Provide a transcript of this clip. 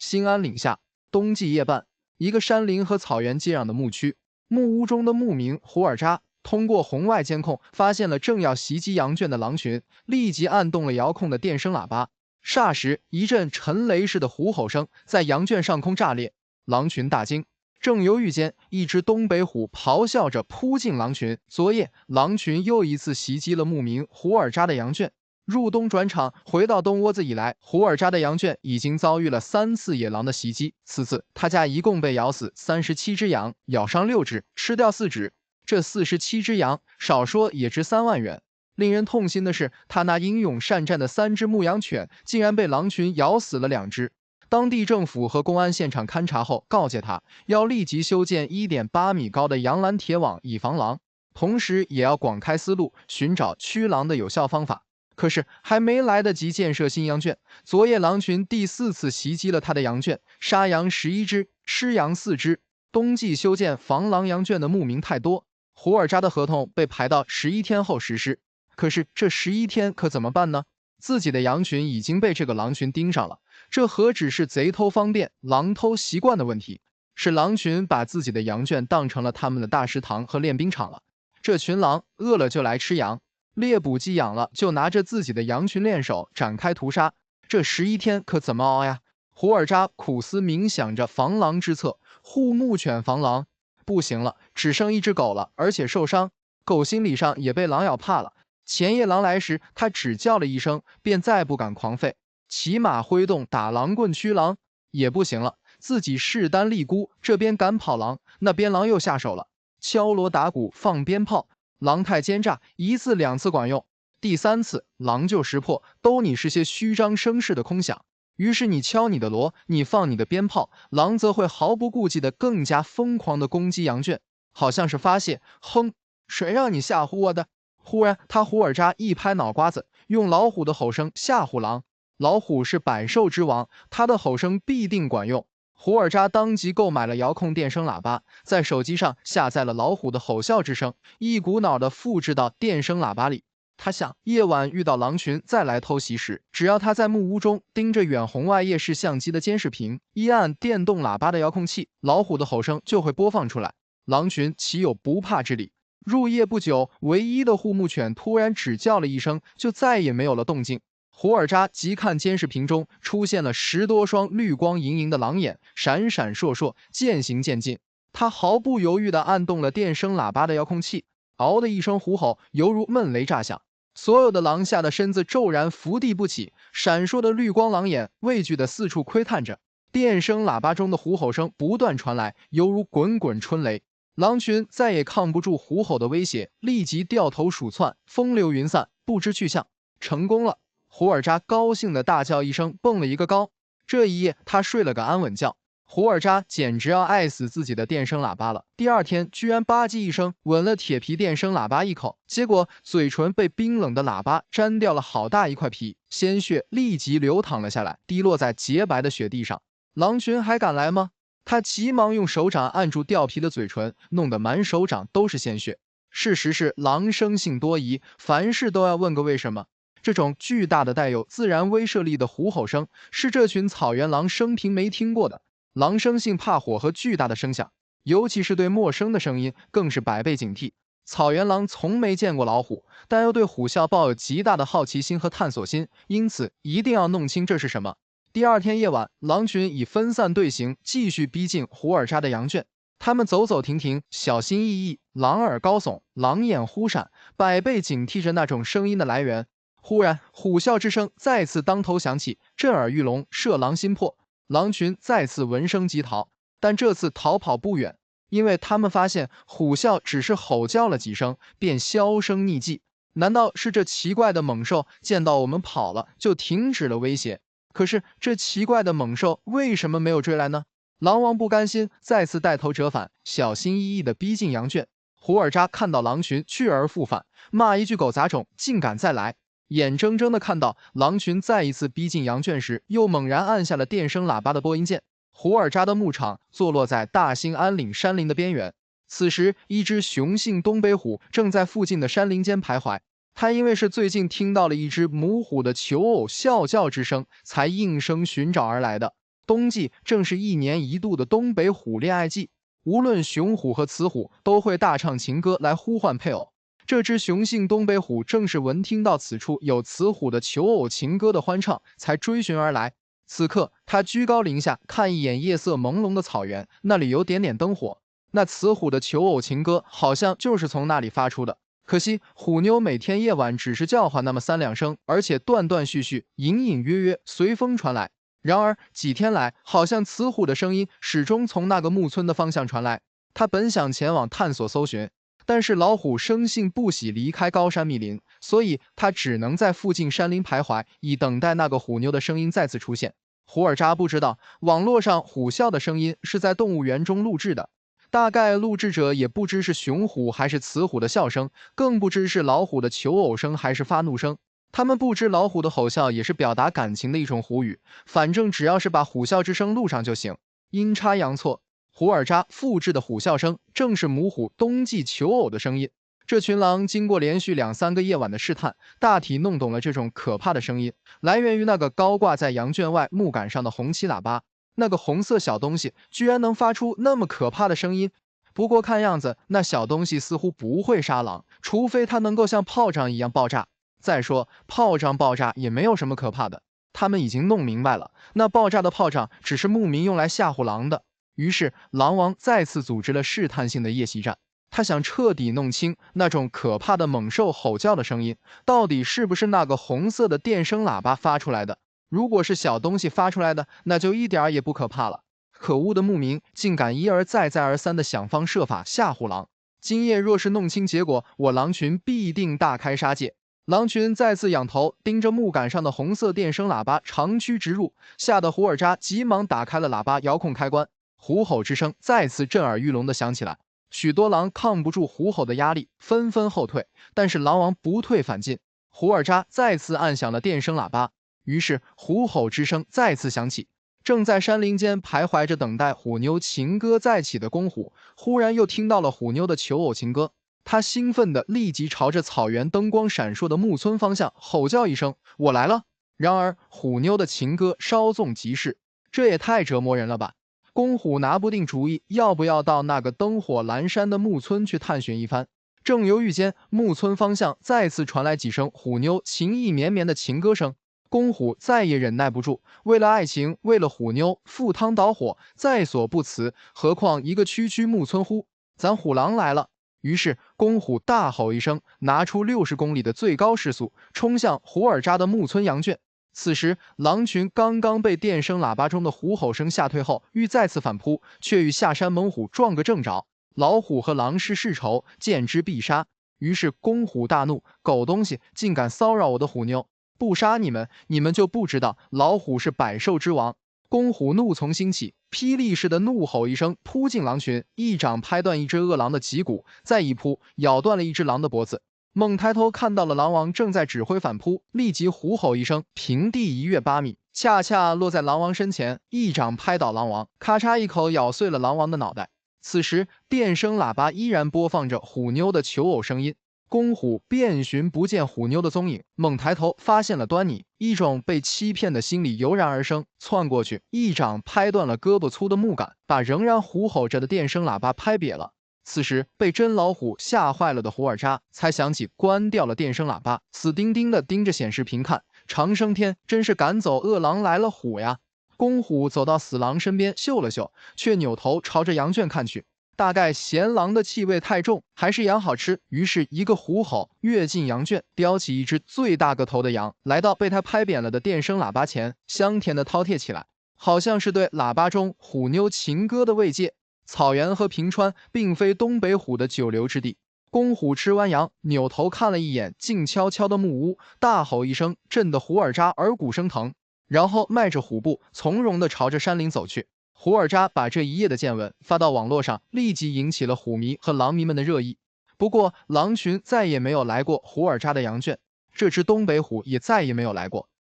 兴安岭下，冬季夜半，一个山林和草原接壤的牧区，木屋中的牧民胡尔扎通过红外监控发现了正要袭击羊圈的狼群，立即按动了遥控的电声喇叭。霎时，一阵沉雷似的虎吼声在羊圈上空炸裂，狼群大惊。正犹豫间，一只东北虎咆哮着扑进狼群。昨夜，狼群又一次袭击了牧民胡尔扎的羊圈。入冬转场，回到冬窝子以来，胡尔扎的羊圈已经遭遇了3次野狼的袭击。此次他家一共被咬死37只羊，咬伤6只，吃掉4只。这47只羊，少说也值3万元。令人痛心的是，他那英勇善战的3只牧羊犬，竟然被狼群咬死了2只。当地政府和公安现场勘查后，告诫他要立即修建1.8米高的羊栏铁网，以防狼，同时也要广开思路，寻找驱狼的有效方法。可是还没来得及建设新羊圈，昨夜狼群第4次袭击了他的羊圈，杀羊11只，吃羊4只。冬季修建防狼羊圈的牧民太多，胡尔扎的合同被排到11天后实施。可是这11天可怎么办呢？自己的羊群已经被这个狼群盯上了，这何止是贼偷方便、狼偷习惯的问题，是狼群把自己的羊圈当成了他们的大食堂和练兵场了。这群狼饿了就来吃羊，猎捕寄养了就拿着自己的羊群练手，展开屠杀。这11天可怎么熬呀？胡尔扎苦思冥想着防狼之策，护牧犬防狼，不行了，只剩一只狗了，而且受伤，狗心理上也被狼咬怕了。前夜狼来时，他只叫了一声，便再不敢狂吠。骑马挥动打狼棍驱狼也不行了，自己势单力孤，这边赶跑狼，那边狼又下手了。敲锣打鼓放鞭炮，狼太奸诈，1次2次管用，第3次狼就识破，都你是些虚张声势的空想。于是你敲你的锣，你放你的鞭炮，狼则会毫不顾忌的更加疯狂的攻击羊圈，好像是发泄。哼，谁让你吓唬我的？忽然，胡尔扎一拍脑瓜子，用老虎的吼声吓唬狼。老虎是百兽之王，他的吼声必定管用。胡尔扎当即购买了遥控电声喇叭，在手机上下载了老虎的吼啸之声，一股脑地复制到电声喇叭里。他想，夜晚遇到狼群再来偷袭时，只要他在木屋中盯着远红外夜视相机的监视屏，一按电动喇叭的遥控器，老虎的吼声就会播放出来。狼群岂有不怕之理？入夜不久，唯一的护牧犬突然只叫了一声，就再也没有了动静。胡尔扎急看监视屏中出现了10多双绿光莹莹的狼眼，闪闪烁烁，渐行渐近。他毫不犹豫地按动了电声喇叭的遥控器，嗷的一声虎吼，犹如闷雷炸响。所有的狼吓得身子骤然伏地不起，闪烁的绿光狼眼畏惧地四处窥探着。电声喇叭中的虎吼声不断传来，犹如滚滚春雷。狼群再也抗不住虎吼的威胁，立即掉头鼠窜，风流云散，不知去向。成功了！胡尔扎高兴地大叫一声，蹦了一个高。这一夜他睡了个安稳觉。胡尔扎简直要爱死自己的电声喇叭了。第2天居然吧唧一声吻了铁皮电声喇叭一口，结果嘴唇被冰冷的喇叭粘掉了好大一块皮，鲜血立即流淌了下来，滴落在洁白的雪地上。狼群还敢来吗？他急忙用手掌按住掉皮的嘴唇，弄得满手掌都是鲜血。事实是狼生性多疑，凡事都要问个为什么。这种巨大的带有自然威慑力的虎吼声，是这群草原狼生平没听过的。狼生性怕火和巨大的声响，尤其是对陌生的声音更是百倍警惕。草原狼从没见过老虎，但又对虎啸抱有极大的好奇心和探索心，因此一定要弄清这是什么。第2天夜晚，狼群以分散队形继续逼近胡尔扎的羊圈。他们走走停停，小心翼翼，狼耳高耸，狼眼忽闪，百倍警惕着那种声音的来源。忽然，虎啸之声再次当头响起，震耳欲聋，摄狼心魄。狼群再次闻声急逃，但这次逃跑不远，因为他们发现虎啸只是吼叫了几声，便销声匿迹。难道是这奇怪的猛兽见到我们跑了，就停止了威胁？可是这奇怪的猛兽为什么没有追来呢？狼王不甘心，再次带头折返，小心翼翼地逼近羊圈。胡尔扎看到狼群去而复返，骂一句狗杂种，竟敢再来。眼睁睁地看到狼群再一次逼近羊圈时，又猛然按下了电声喇叭的播音键。胡尔扎的牧场坐落在大兴安岭山林的边缘，此时一只雄性东北虎正在附近的山林间徘徊。他因为是最近听到了一只母虎的求偶啸叫之声，才应声寻找而来的。冬季正是一年一度的东北虎恋爱季，无论雄虎和雌虎都会大唱情歌来呼唤配偶。这只雄性东北虎正是闻听到此处有雌虎的求偶情歌的欢唱，才追寻而来。此刻，它居高临下，看一眼夜色朦胧的草原，那里有点点灯火。那雌虎的求偶情歌，好像就是从那里发出的。可惜，虎妞每天夜晚只是叫唤那么3、2声，而且断断续续、隐隐约约，随风传来。然而几天来，好像雌虎的声音始终从那个木村的方向传来。他本想前往探索搜寻，但是老虎生性不喜离开高山密林，所以他只能在附近山林徘徊，以等待那个虎妞的声音再次出现。胡尔扎不知道，网络上虎啸的声音是在动物园中录制的，大概录制者也不知是雄虎还是雌虎的笑声，更不知是老虎的求偶声还是发怒声。他们不知老虎的吼啸也是表达感情的一种虎语，反正只要是把虎啸之声录上就行。阴差阳错，胡尔扎复制的虎啸声正是母虎冬季求偶的声音。这群狼经过连续2、3个夜晚的试探，大体弄懂了这种可怕的声音来源于那个高挂在羊圈外木杆上的红漆喇叭。那个红色小东西居然能发出那么可怕的声音。不过看样子，那小东西似乎不会杀狼，除非它能够像炮仗一样爆炸。再说，炮仗爆炸也没有什么可怕的。他们已经弄明白了，那爆炸的炮仗只是牧民用来吓唬狼的。于是，狼王再次组织了试探性的夜袭战。他想彻底弄清那种可怕的猛兽吼叫的声音，到底是不是那个红色的电声喇叭发出来的。如果是小东西发出来的，那就一点也不可怕了。可恶的牧民竟敢一而再再而三地想方设法吓唬狼。今夜若是弄清结果，我狼群必定大开杀戒。狼群再次仰头盯着木杆上的红色电声喇叭长驱直入，吓得胡尔扎急忙打开了喇叭遥控开关，虎吼之声再次震耳欲聋地响起来。许多狼抗不住虎吼的压力，纷纷后退，但是狼王不退反进。胡尔扎再次按响了电声喇叭，于是虎吼之声再次响起。正在山林间徘徊着等待虎妞情歌再起的公虎，忽然又听到了虎妞的求偶情歌。他兴奋地立即朝着草原灯光闪烁的木村方向吼叫一声：“我来了！”然而虎妞的情歌稍纵即逝，这也太折磨人了吧！公虎拿不定主意，要不要到那个灯火阑珊的木村去探寻一番。正犹豫间，木村方向再次传来几声虎妞情意绵绵的情歌声。公虎再也忍耐不住，为了爱情，为了虎妞，赴汤蹈火，在所不辞。何况一个区区木村乎？咱虎狼来了！于是公虎大吼一声，拿出60公里的最高时速，冲向胡尔扎的木村羊圈。此时，狼群刚刚被电声喇叭中的虎吼声吓退后，欲再次反扑，却与下山猛虎撞个正着。老虎和狼是世仇，见之必杀。于是公虎大怒：“狗东西，竟敢骚扰我的虎妞！不杀你们，你们就不知道老虎是百兽之王。”公虎怒从心起，霹雳似的怒吼一声，扑进狼群，一掌拍断一只恶狼的脊骨，再一扑，咬断了一只狼的脖子。猛抬头看到了狼王正在指挥反扑，立即虎吼一声，平地一跃8米，恰恰落在狼王身前，一掌拍倒狼王，咔嚓一口咬碎了狼王的脑袋。此时电声喇叭依然播放着虎妞的求偶声音。公虎遍寻不见虎妞的踪影，猛抬头发现了端倪，一种被欺骗的心理油然而生，窜过去一掌拍断了胳膊粗的木杆，把仍然虎吼着的电声喇叭拍瘪了。此时被真老虎吓坏了的胡尔扎才想起关掉了电声喇叭，死盯盯地盯着显示屏看。长生天，真是赶走恶狼来了虎呀！公虎走到死狼身边嗅了嗅，却扭头朝着羊圈看去，大概嫌狼的气味太重，还是羊好吃，于是一个虎吼跃进羊圈，叼起一只最大个头的羊，来到被他拍扁了的电声喇叭前，香甜地饕餮起来，好像是对喇叭中虎妞情歌的慰藉。草原和平川并非东北虎的久留之地。公虎吃完羊，扭头看了一眼静悄悄的木屋，大吼一声，震得胡尔扎耳骨生疼，然后迈着虎步，从容地朝着山林走去。胡尔扎把这一夜的见闻发到网络上，立即引起了虎迷和狼迷们的热议。不过，狼群再也没有来过胡尔扎的羊圈，这只东北虎也再也没有来过。